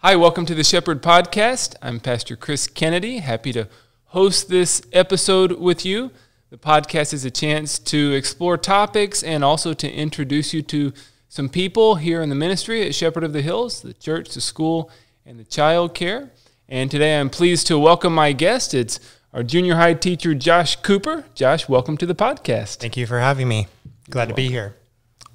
Hi, welcome to the Shepherd Podcast. I'm Pastor Chris Kennedy, happy to host this episode with you. The podcast is a chance to explore topics and also to introduce you to some people here in the ministry at Shepherd of the Hills, the church, the school, and the child care. And today I'm pleased to welcome my guest. It's our junior high teacher, Josh Cooper. Josh, welcome to the podcast. Thank you for having me. Glad to be here.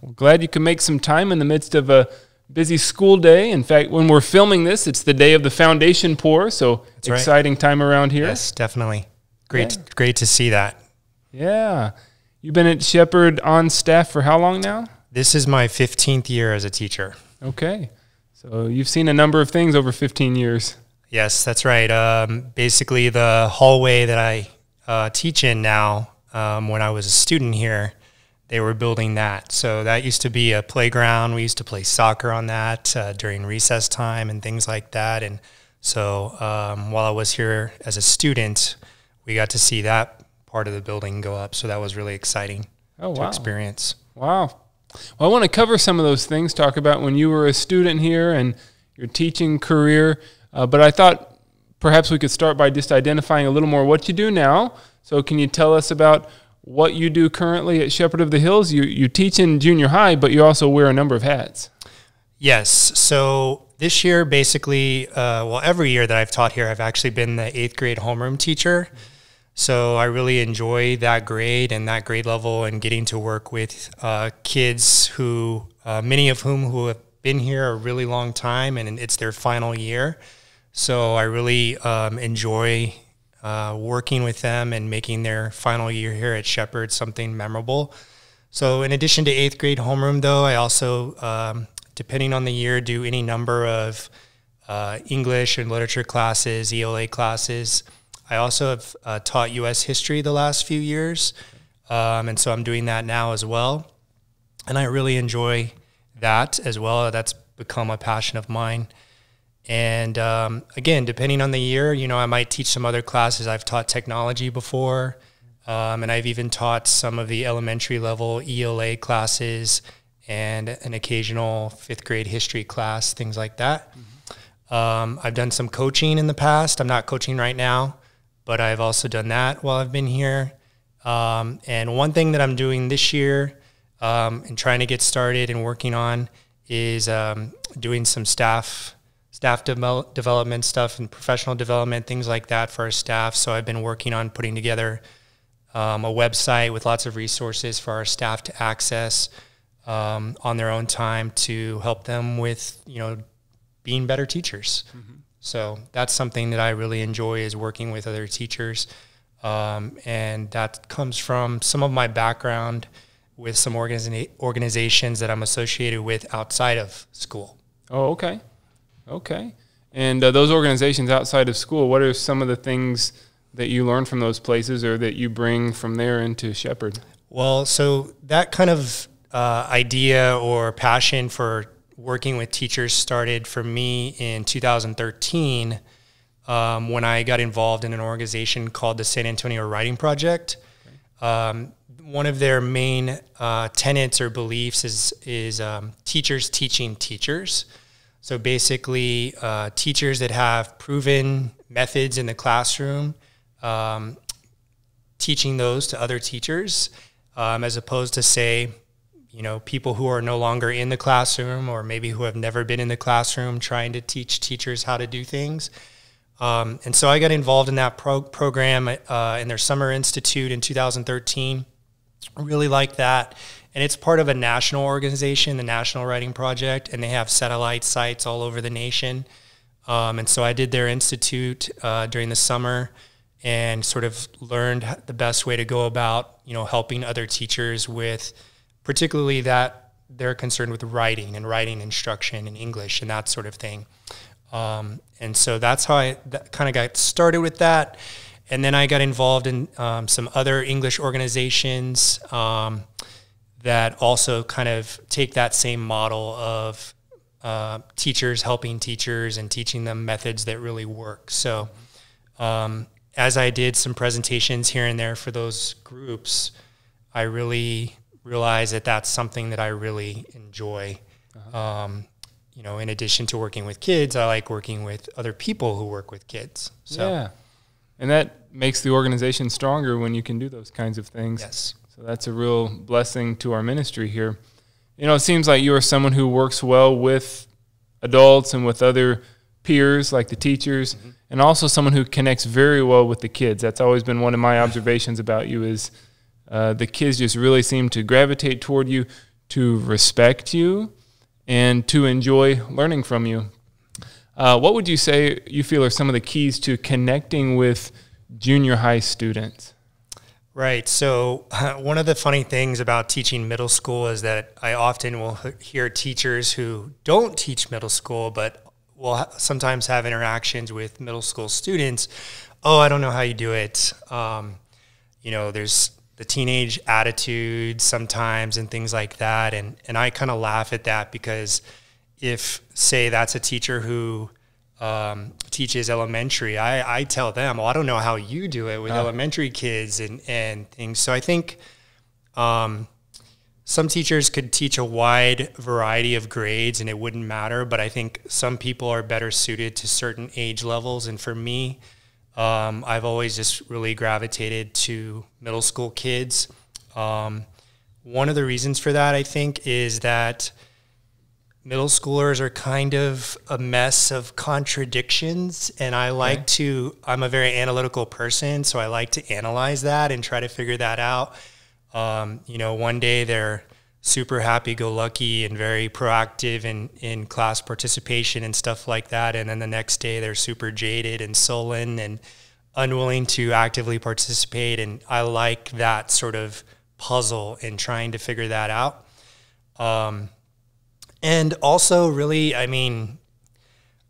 Well, glad you can make some time in the midst of a busy school day. In fact, when we're filming this, it's the day of the foundation pour, so That's exciting right. time around here. Yes, definitely. Great to see that. Yeah. You've been at Shepherd on staff for how long now? This is my 15th year as a teacher. Okay. So you've seen a number of things over 15 years. Yes, that's right. Basically, the hallway that I teach in now, when I was a student here, they were building that. So that used to be a playground. We used to play soccer on that during recess time and things like that. And so while I was here as a student, we got to see that part of the building go up. So that was really exciting to experience. Wow. Well, I want to cover some of those things, talk about when you were a student here and your teaching career. But I thought perhaps we could start by just identifying a little more what you do now. So can you tell us about what you do currently at Shepherd of the Hills? You teach in junior high, but you also wear a number of hats. Yes. So this year, basically, every year that I've taught here, I've actually been the 8th grade homeroom teacher. So I really enjoy that grade and that grade level and getting to work with kids who, many of whom who have been here a really long time and it's their final year. So I really enjoy working with them and making their final year here at Shepherd something memorable. So in addition to 8th grade homeroom, though, I also, depending on the year, do any number of English and literature classes, ELA classes. I also have taught U.S. history the last few years, and so I'm doing that now as well. And I really enjoy that as well. That's become a passion of mine. And again, depending on the year, I might teach some other classes. I've taught technology before, and I've even taught some of the elementary level ELA classes and an occasional 5th grade history class, things like that. Mm-hmm. I've done some coaching in the past. I'm not coaching right now, but I've also done that while I've been here. And one thing that I'm doing this year and trying to get started and working on is doing some staff development stuff and professional development, things like that for our staff. So I've been working on putting together a website with lots of resources for our staff to access on their own time to help them with, being better teachers. Mm-hmm. So that's something that I really enjoy, is working with other teachers. And that comes from some of my background with some organizations that I'm associated with outside of school. Oh, okay. Okay. And those organizations outside of school, what are some of the things that you learn from those places or that you bring from there into Shepherd? Well, so that kind of idea or passion for working with teachers started for me in 2013 when I got involved in an organization called the San Antonio Writing Project. Okay. One of their main tenets or beliefs is teachers teaching teachers. So basically, teachers that have proven methods in the classroom, teaching those to other teachers, as opposed to, say, people who are no longer in the classroom or maybe who have never been in the classroom trying to teach teachers how to do things. And so I got involved in that program in their Summer Institute in 2013. Really like that. And it's part of a national organization, the National Writing Project, and they have satellite sites all over the nation. And so I did their institute during the summer and sort of learned the best way to go about, helping other teachers with, particularly that they're concerned with writing and writing instruction in English and that sort of thing. And so that's how I kind of got started with that. And then I got involved in some other English organizations that also kind of take that same model of teachers helping teachers and teaching them methods that really work. So as I did some presentations here and there for those groups, I really realized that that's something that I really enjoy. in addition to working with kids, I like working with other people who work with kids. So. Yeah. And that makes the organization stronger when you can do those kinds of things. Yes. So that's a real blessing to our ministry here. It seems like you are someone who works well with adults and with other peers like the teachers, and also someone who connects very well with the kids. That's always been one of my observations about you is the kids just really seem to gravitate toward you, to respect you, and to enjoy learning from you. What would you say you feel are some of the keys to connecting with junior high students? Right. So one of the funny things about teaching middle school is that I often will hear teachers who don't teach middle school, but will sometimes have interactions with middle school students. Oh, I don't know how you do it. There's the teenage attitude sometimes and things like that. And I kind of laugh at that because if, say, that's a teacher who teaches elementary, I tell them, well, I don't know how you do it with elementary kids and things. So I think some teachers could teach a wide variety of grades and it wouldn't matter, but I think some people are better suited to certain age levels. And for me, I've always just really gravitated to middle school kids. One of the reasons for that, I think, is that middle schoolers are kind of a mess of contradictions, and I'm a very analytical person, so I like to analyze that and try to figure that out. One day they're super happy-go-lucky and very proactive in class participation and stuff like that, and then the next day they're super jaded and sullen and unwilling to actively participate, and I like that sort of puzzle in trying to figure that out. And also, really,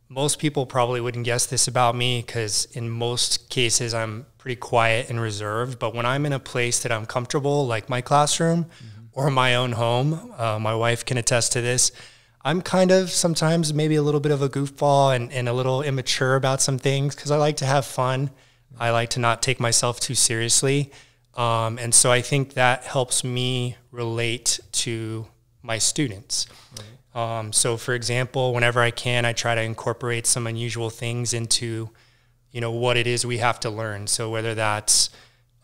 most people probably wouldn't guess this about me because in most cases I'm pretty quiet and reserved. But when I'm in a place that I'm comfortable, like my classroom or my own home, my wife can attest to this, I'm kind of sometimes maybe a little bit of a goofball and a little immature about some things because I like to have fun. I like to not take myself too seriously. And so I think that helps me relate to my students. Right. So for example, whenever I can, I try to incorporate some unusual things into, what it is we have to learn. So whether that's,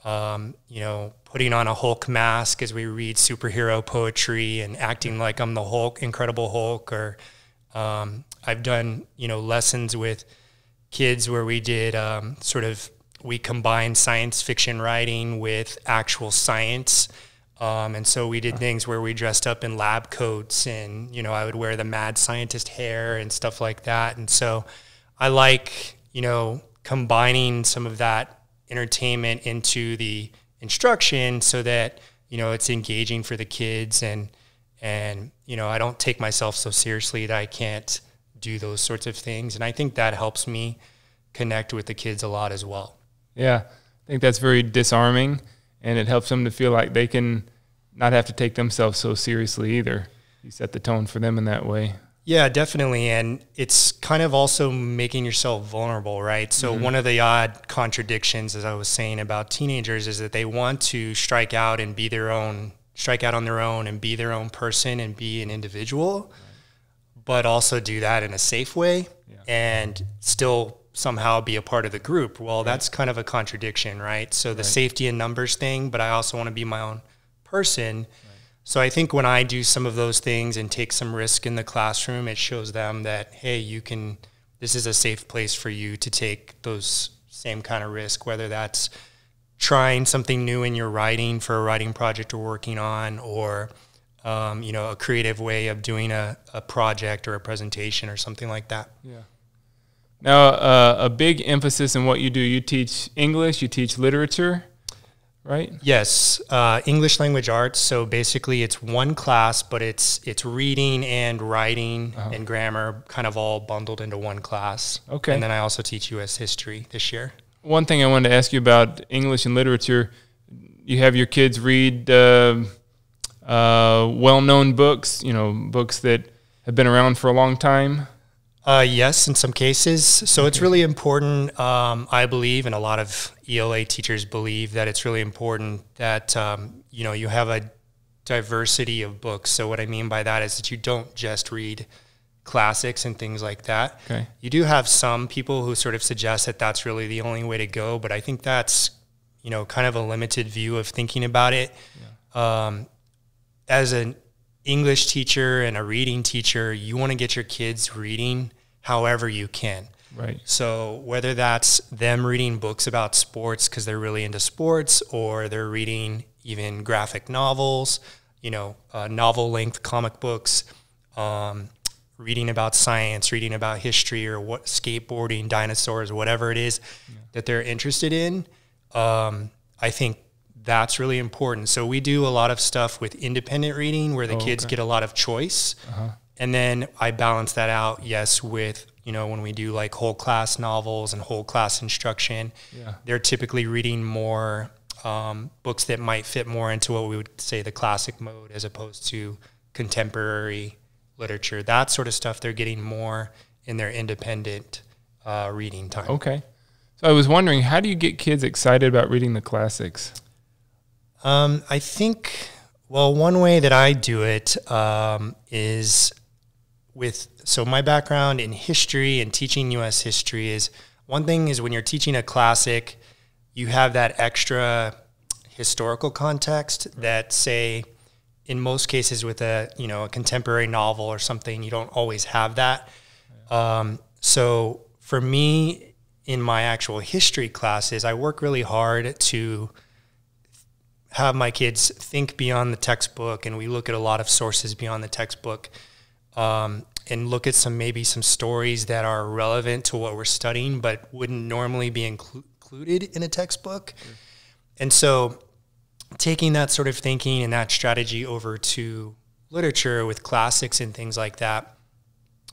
putting on a Hulk mask as we read superhero poetry and acting like I'm the Hulk, Incredible Hulk, or I've done, lessons with kids where we did we combined science fiction writing with actual science. And so we did things where we dressed up in lab coats and, I would wear the mad scientist hair and stuff like that. And so I like, combining some of that entertainment into the instruction so that, it's engaging for the kids and I don't take myself so seriously that I can't do those sorts of things. And I think that helps me connect with the kids a lot as well. Yeah, I think that's very disarming, and it helps them to feel like they can not have to take themselves so seriously either. You set the tone for them in that way. Yeah, definitely. And it's kind of also making yourself vulnerable, right? So one of the odd contradictions, as I was saying about teenagers, is that they want to strike out on their own and be their own person and be an individual, but also do that in a safe way and still somehow be a part of the group. Well, that's kind of a contradiction, right? So the safety in numbers thing, but I also want to be my own person. So I think when I do some of those things and take some risk in the classroom, it shows them that, hey, this is a safe place for you to take those same kind of risk, whether that's trying something new in your writing for a writing project we're working on, or, a creative way of doing a project or a presentation or something like that. Yeah. Now, a big emphasis in what you do, you teach English, you teach literature, right? Yes, English language arts. So basically it's one class, but it's reading and writing and grammar kind of all bundled into one class. Okay. And then I also teach U.S. history this year. One thing I wanted to ask you about English and literature, you have your kids read well-known books, books that have been around for a long time? Yes, in some cases. So it's really important, I believe, and a lot of ELA teachers believe that it's really important that, you have a diversity of books. So what I mean by that is that you don't just read classics and things like that. Okay. You do have some people who sort of suggest that that's really the only way to go, but I think that's, you know, kind of a limited view of thinking about it. Yeah. As an English teacher and a reading teacher, you want to get your kids reading however you can. Right. So whether that's them reading books about sports because they're really into sports, or they're reading even graphic novels, you know, novel-length comic books, reading about science, reading about history, or what skateboarding, dinosaurs, whatever it is that they're interested in, I think that's really important. So we do a lot of stuff with independent reading where the kids get a lot of choice. And then I balance that out, yes, with, you know, when we do like whole class novels and whole class instruction, they're typically reading more books that might fit more into what we would say the classic mode as opposed to contemporary literature. That sort of stuff they're getting more in their independent reading time. Okay. So I was wondering, how do you get kids excited about reading the classics? I think, well, one way that I do it is with, so my background in history and teaching U.S. history is, one thing is when you're teaching a classic, you have that extra historical context that, say, in most cases with a, you know, a contemporary novel or something, you don't always have that. So for me, in my actual history classes, I work really hard to have my kids think beyond the textbook, and we look at a lot of sources beyond the textbook, and look at maybe some stories that are relevant to what we're studying but wouldn't normally be included in a textbook. And so taking that sort of thinking and that strategy over to literature with classics and things like that,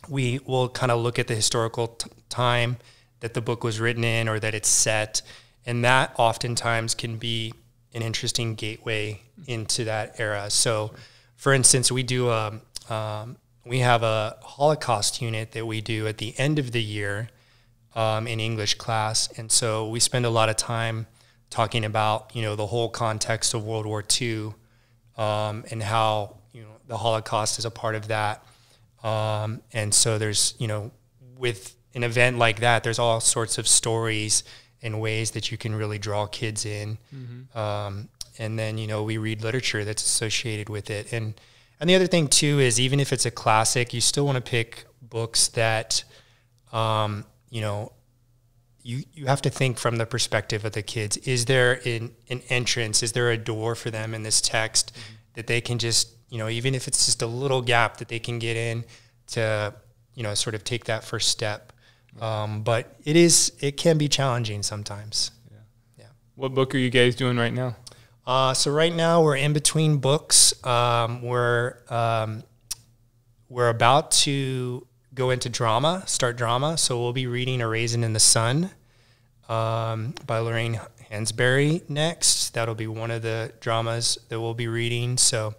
we will kind of look at the historical time that the book was written in or that it's set, and that oftentimes can be an interesting gateway into that era. So, for instance, we have a Holocaust unit that we do at the end of the year in English class, and so we spend a lot of time talking about, you know, the whole context of World War II and how, you know, the Holocaust is a part of that. And so there's, you know, with an event like that, there's all sorts of stories and ways that you can really draw kids in. And then, you know, we read literature that's associated with it. And the other thing too is, even if it's a classic, you still want to pick books that, you know, you have to think from the perspective of the kids. Is there an entrance? Is there a door for them in this text that they can just, you know, even if it's just a little gap that they can get in to, you know, sort of take that first step. But it can be challenging sometimes. Yeah. What book are you guys doing right now? So right now we're in between books. We're about to go into start drama. So we'll be reading A Raisin in the Sun by Lorraine Hansberry next. That'll be one of the dramas that we'll be reading. So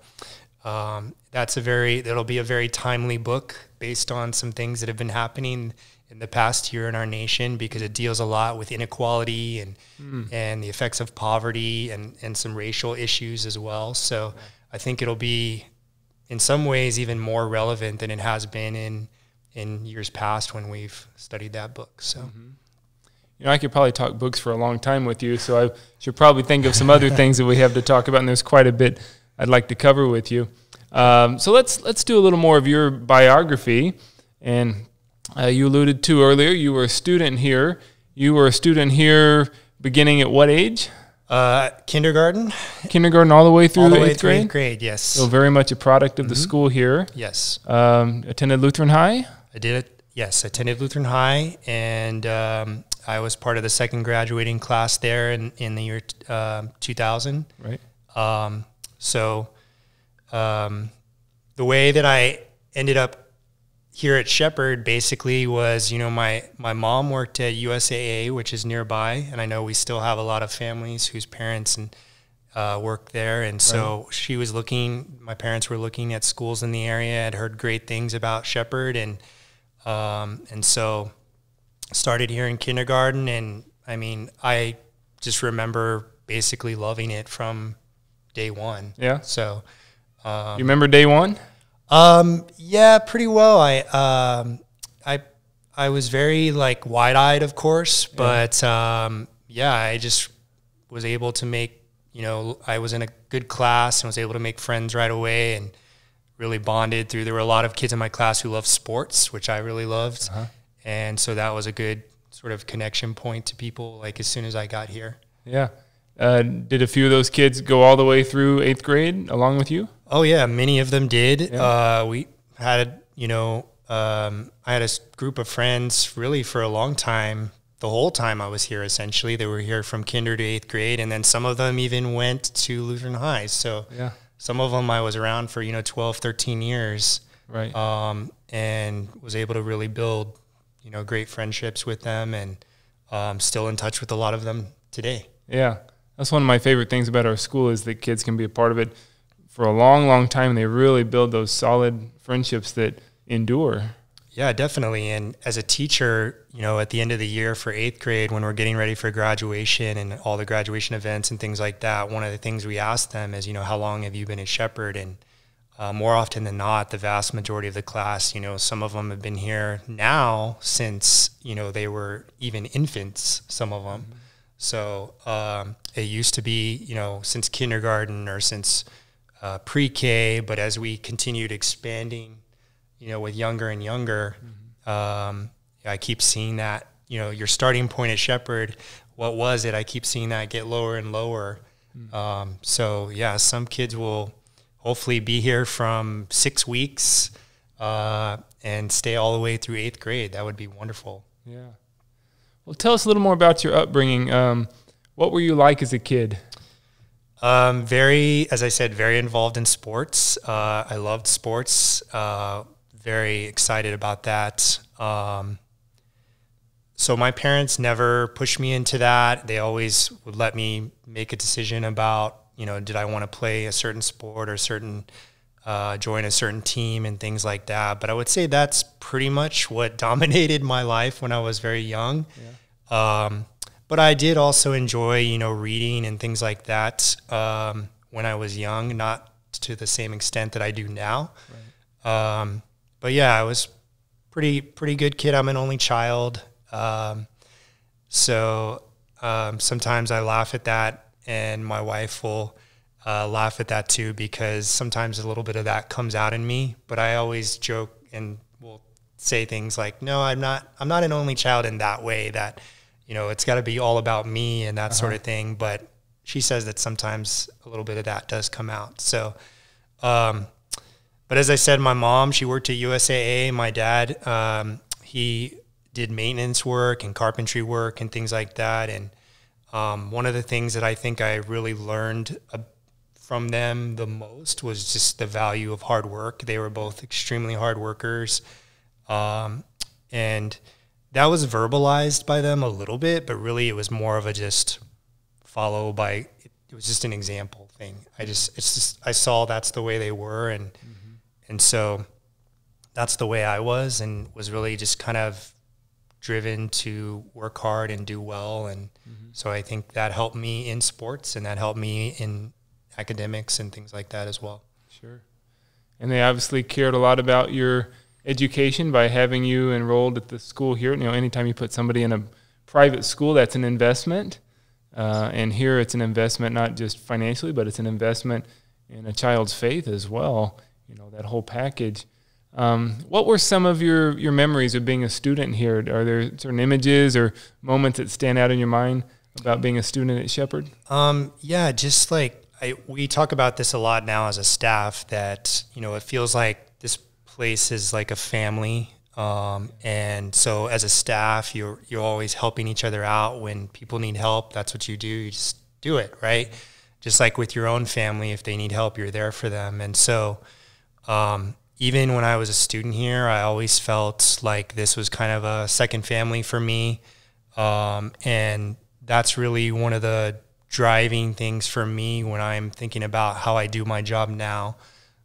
that'll be a very timely book based on some things that have been happening in the past year in our nation, because it deals a lot with inequality and the effects of poverty and some racial issues as well. So I think it'll be in some ways even more relevant than it has been in years past when we've studied that book. So, you know, I could probably talk books for a long time with you, so I should probably think of some other things that we have to talk about, and there's quite a bit I'd like to cover with you. So let's do a little more of your biography. And you alluded to earlier, you were a student here. You were a student here beginning at what age? Kindergarten. Kindergarten all the way through eighth grade? 8th grade, yes. So very much a product of the school here. Yes. Attended Lutheran High? I did it. Yes, I attended Lutheran High, and I was part of the second graduating class there in the year 2000. Right. So the way that I ended up here at Shepherd basically was, you know, my mom worked at USAA, which is nearby, and I know we still have a lot of families whose parents work there, and so she was my parents were looking at schools in the area, had heard great things about Shepherd, and so started here in kindergarten, and I mean, I just remember basically loving it from day one. Yeah. So you remember day one? Yeah, pretty well. I was very like wide-eyed, of course, but yeah, I just was able to make, I was in a good class and was able to make friends right away and really bonded through. There were a lot of kids in my class who loved sports, which I really loved. And so that was a good sort of connection point to people, like as soon as I got here. Yeah. Did a few of those kids go all the way through 8th grade along with you? Oh yeah, many of them did. Yeah. We had, I had a group of friends really for a long time. The whole time I was here, essentially, they were here from kinder to 8th grade, and then some of them even went to Lutheran high. So yeah. Some of them I was around for 12, 13 years, right? And was able to really build great friendships with them, and still in touch with a lot of them today. Yeah, that's one of my favorite things about our school is that kids can be a part of it for a long, long time, and they really build those solid friendships that endure. Yeah, definitely. And as a teacher, at the end of the year for 8th grade, when we're getting ready for graduation and all the graduation events and things like that, one of the things we ask them is, how long have you been a Shepherd? And more often than not, the vast majority of the class, some of them have been here now since, they were even infants, some of them. So it used to be, since kindergarten or since pre-K, but as we continued expanding, with younger and younger, I keep seeing that, your starting point at Shepherd, what was it? I keep seeing that get lower and lower. So yeah, some kids will hopefully be here from 6 weeks and stay all the way through 8th grade. That would be wonderful. Yeah. Well, tell us a little more about your upbringing. What were you like as a kid? As I said, very involved in sports. I loved sports. Very excited about that. So my parents never pushed me into that. They always would let me make a decision about, did I want to play a certain sport or join a certain team and things like that. But I would say that's pretty much what dominated my life when I was very young. Yeah. But I did also enjoy, reading and things like that when I was young, not to the same extent that I do now. Right. But yeah, I was pretty good kid. I'm an only child. So sometimes I laugh at that, and my wife will laugh at that too, because sometimes a little bit of that comes out in me. But I always joke and will say things like, no, I'm not an only child in that way, that, it's got to be all about me and that sort of thing. But she says that sometimes a little bit of that does come out. So, but as I said, my mom, she worked at USAA. My dad, he did maintenance work and carpentry work and things like that. And one of the things that I think I really learned from them the most was just the value of hard work. They were both extremely hard workers. And that was verbalized by them a little bit, but really it was more of a just follow by, it was just an example thing. I saw that's the way they were. And so that's the way I was, and was really just kind of driven to work hard and do well. And so I think that helped me in sports, and that helped me in academics and things like that as well. Sure. And they obviously cared a lot about your education by having you enrolled at the school here. Anytime you put somebody in a private school, that's an investment. And here it's an investment, not just financially, but it's an investment in a child's faith as well. That whole package. What were some of your memories of being a student here? Are there certain images or moments that stand out in your mind about being a student at Shepherd? Yeah, just like we talk about this a lot now as a staff, that, it feels like this place is like a family. And so as a staff, you're always helping each other out. When people need help, that's what you do. You just do it, right? Just like with your own family, if they need help, you're there for them. And so even when I was a student here, I always felt like this was kind of a second family for me. And that's really one of the driving things for me when I'm thinking about how I do my job now.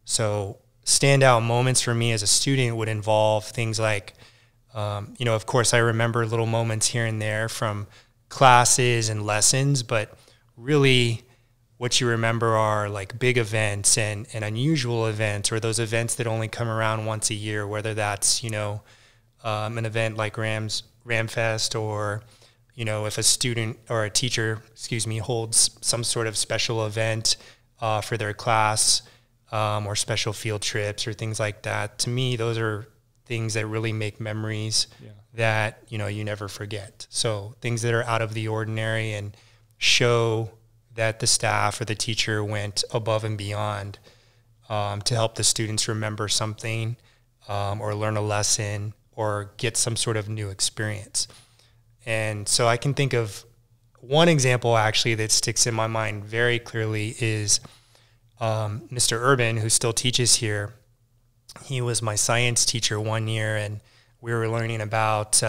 So standout moments for me as a student would involve things like, of course, I remember little moments here and there from classes and lessons, but really what you remember are like big events and unusual events, or those events that only come around once a year, whether that's, an event like Ramfest, or, if a student or a teacher, holds some sort of special event for their class, or special field trips or things like that. To me, those are things that really make memories that, you never forget. So things that are out of the ordinary and show that the staff or the teacher went above and beyond to help the students remember something, or learn a lesson, or get some sort of new experience. And so I can think of one example actually that sticks in my mind very clearly is Mr. Urban, who still teaches here. He was my science teacher one year, and we were learning about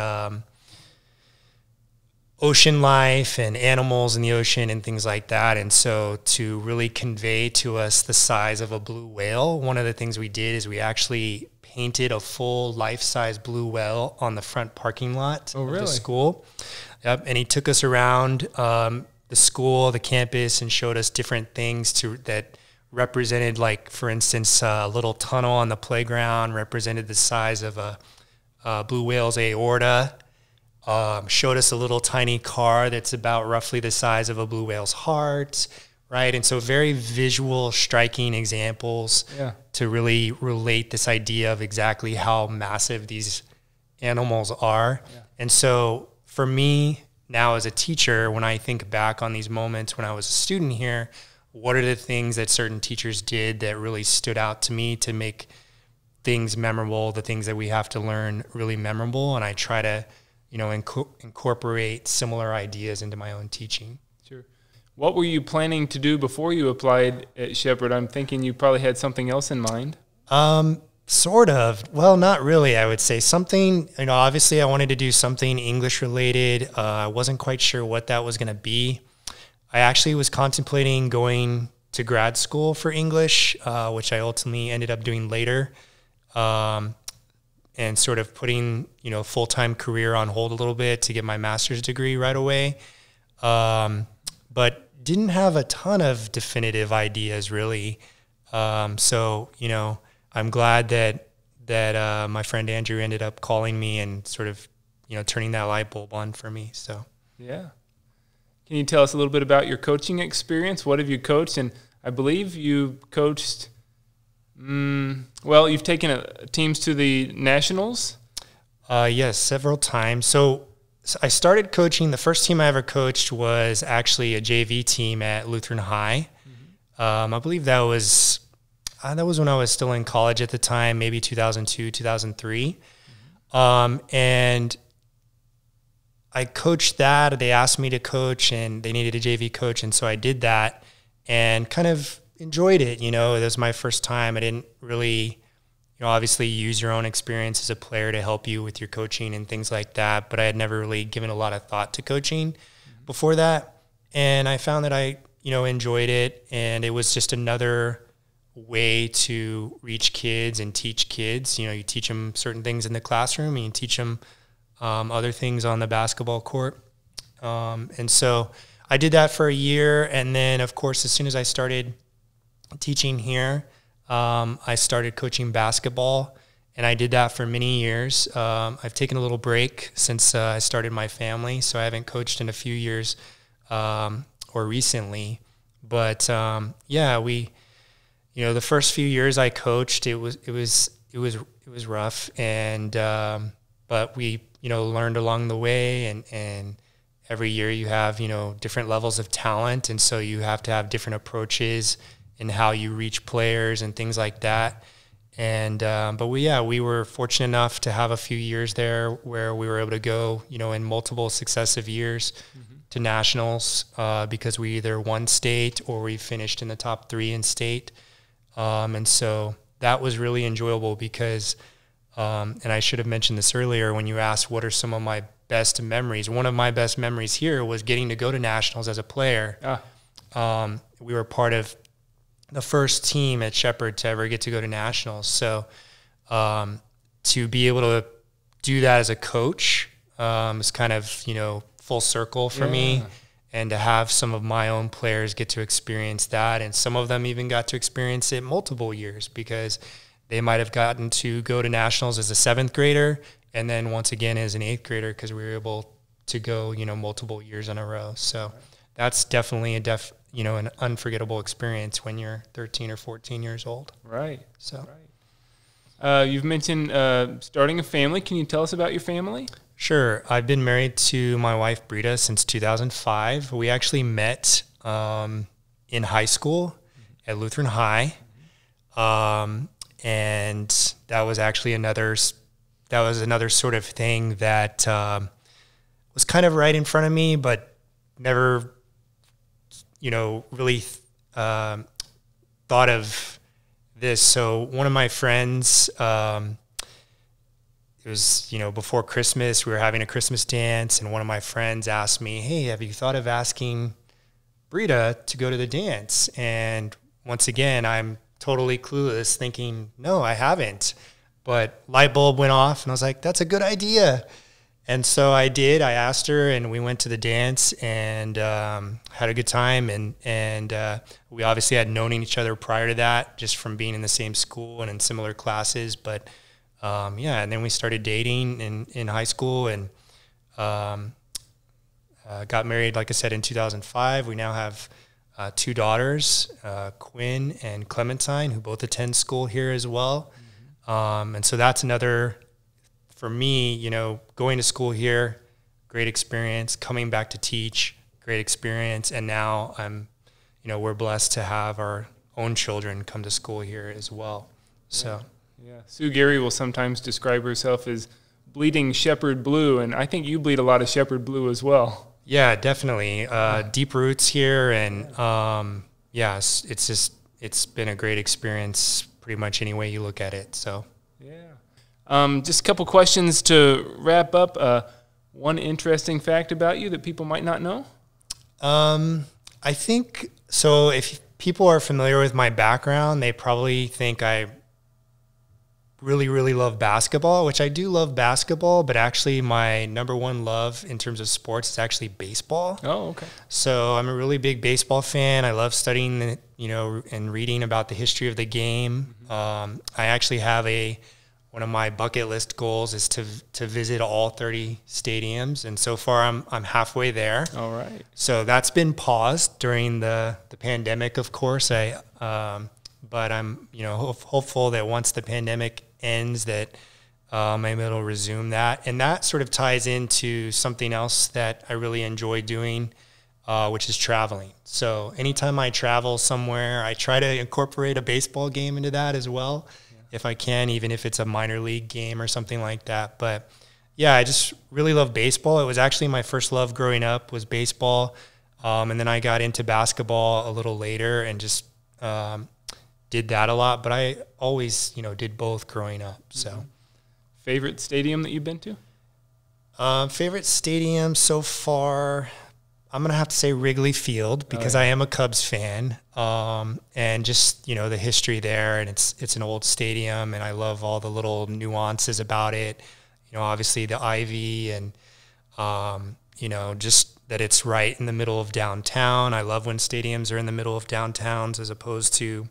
ocean life and animals in the ocean and things like that. And so to really convey to us the size of a blue whale, one of the things we did is we actually painted a full life-size blue whale on the front parking lot of the school. Yep. And he took us around the school, the campus, and showed us different things that represented, like, for instance, a little tunnel on the playground represented the size of a blue whale's aorta. Showed us a little tiny car that's about roughly the size of a blue whale's heart, right? And so very visual, striking examples to really relate this idea of exactly how massive these animals are. Yeah. And so for me now as a teacher, when I think back on these moments when I was a student here, what are the things that certain teachers did that really stood out to me to make things memorable, the things that we have to learn really memorable? And I try to incorporate similar ideas into my own teaching. Sure. What were you planning to do before you applied at Shepherd? I'm thinking you probably had something else in mind. Sort of. Well, not really, I would say. Something, obviously I wanted to do something English related. I wasn't quite sure what that was going to be. I actually was contemplating going to grad school for English, which I ultimately ended up doing later. And sort of putting, full-time career on hold a little bit to get my master's degree right away. But didn't have a ton of definitive ideas, really. So, I'm glad that my friend Andrew ended up calling me and sort of, turning that light bulb on for me. So, yeah. Can you tell us a little bit about your coaching experience? What have you coached? And I believe you coached... you've taken teams to the nationals? Yes, several times. So I started coaching. The first team I ever coached was actually a JV team at Lutheran High. Mm-hmm. I believe that was when I was still in college at the time, maybe 2002, 2003. Mm-hmm. And I coached that. They asked me to coach, and they needed a JV coach, and so I did that and kind of enjoyed it. It was my first time. I didn't really, obviously use your own experience as a player to help you with your coaching and things like that, but I had never really given a lot of thought to coaching before that. And I found that I, enjoyed it, and it was just another way to reach kids and teach kids. You teach them certain things in the classroom, and you teach them other things on the basketball court. And so I did that for a year, and then, of course, as soon as I started teaching here, I started coaching basketball, and I did that for many years. I've taken a little break since I started my family, so I haven't coached in a few years or recently. But the first few years I coached, it was rough, and but we learned along the way, and every year you have different levels of talent, and so you have to have different approaches in how you reach players and things like that. And but we were fortunate enough to have a few years there where we were able to go, in multiple successive years to nationals because we either won state or we finished in the top 3 in state. And so that was really enjoyable because, and I should have mentioned this earlier when you asked what are some of my best memories. One of my best memories here was getting to go to nationals as a player. We were part of the first team at Shepherd to ever get to go to nationals. So to be able to do that as a coach is kind of, full circle for me. and to have some of my own players get to experience that. And some of them even got to experience it multiple years, because they might have gotten to go to nationals as a 7th grader and then once again as an 8th grader, because we were able to go, multiple years in a row. So that's definitely an unforgettable experience when you're 13 or 14 years old. Right. So, you've mentioned starting a family. Can you tell us about your family? Sure. I've been married to my wife, Brita, since 2005. We actually met in high school at Lutheran High. And that was actually another sort of thing that was kind of right in front of me, but never, really thought of this. So one of my friends, it was, before Christmas, we were having a Christmas dance, and one of my friends asked me, "Hey, have you thought of asking Brita to go to the dance?" And once again, I'm totally clueless, thinking, no, I haven't. But light bulb went off, and I was like, that's a good idea. And so I did. I asked her, and we went to the dance and had a good time. And we obviously had known each other prior to that, just from being in the same school and in similar classes. But and then we started dating in high school, and got married, like I said, in 2005. We now have 2 daughters, Quinn and Clementine, who both attend school here as well. And so that's another, for me, going to school here, great experience, coming back to teach, great experience. And now we're blessed to have our own children come to school here as well. So. Yeah. Sue Gary will sometimes describe herself as bleeding shepherd blue, and I think you bleed a lot of shepherd blue as well. Yeah, definitely. Deep roots here, and it's been a great experience pretty much any way you look at it. So just a couple questions to wrap up. One interesting fact about you that people might not know? I think so. If people are familiar with my background, they probably think I really, really love basketball, which I do love basketball, but actually my number one love in terms of sports is actually baseball. Oh, okay. So I'm a really big baseball fan. I love studying, and reading about the history of the game. I actually have one of my bucket list goals is to visit all 30 stadiums, and so far I'm halfway there. All right. So that's been paused during the pandemic, of course. But I'm hopeful that once the pandemic ends that I'm able to resume that. And that sort of ties into something else that I really enjoy doing, which is traveling. So anytime I travel somewhere, I try to incorporate a baseball game into that as well, if I can, even if it's a minor league game or something like that. But yeah, I just really love baseball. It was actually my first love growing up was baseball. And then I got into basketball a little later and just did that a lot, but I always, did both growing up. So, favorite stadium that you've been to? Favorite stadium so far, I'm gonna have to say Wrigley Field, because I am a Cubs fan, and just the history there, and it's an old stadium, and I love all the little nuances about it. Obviously the ivy, and just that it's right in the middle of downtown. I love when stadiums are in the middle of downtowns as opposed to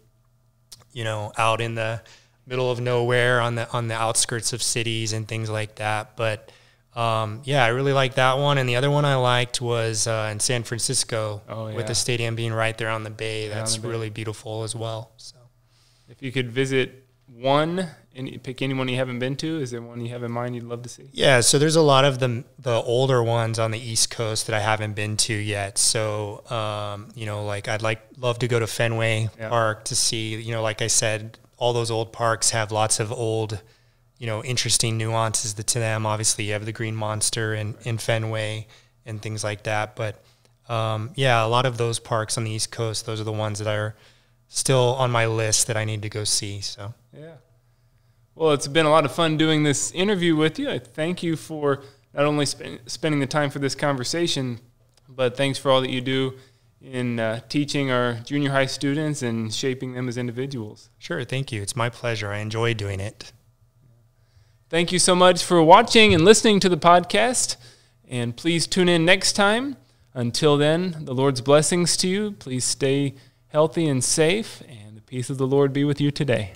out in the middle of nowhere on the outskirts of cities and things like that. But I really like that one. And the other one I liked was in San Francisco, with the stadium being right there on the bay. That's really beautiful as well. So, if you could visit one and pick anyone you haven't been to, is there one you have in mind you'd love to see? Yeah, so there's a lot of the older ones on the East Coast that I haven't been to yet. So, I'd love to go to Fenway Park to see, like I said, all those old parks have lots of old, interesting nuances to them. Obviously, you have the Green Monster in Fenway and things like that. But, a lot of those parks on the East Coast, those are the ones that are still on my list that I need to go see. So, yeah. Well, it's been a lot of fun doing this interview with you. I thank you for not only spending the time for this conversation, but thanks for all that you do in teaching our junior high students and shaping them as individuals. Sure, thank you. It's my pleasure. I enjoy doing it. Thank you so much for watching and listening to the podcast, and please tune in next time. Until then, the Lord's blessings to you. Please stay healthy and safe, and the peace of the Lord be with you today.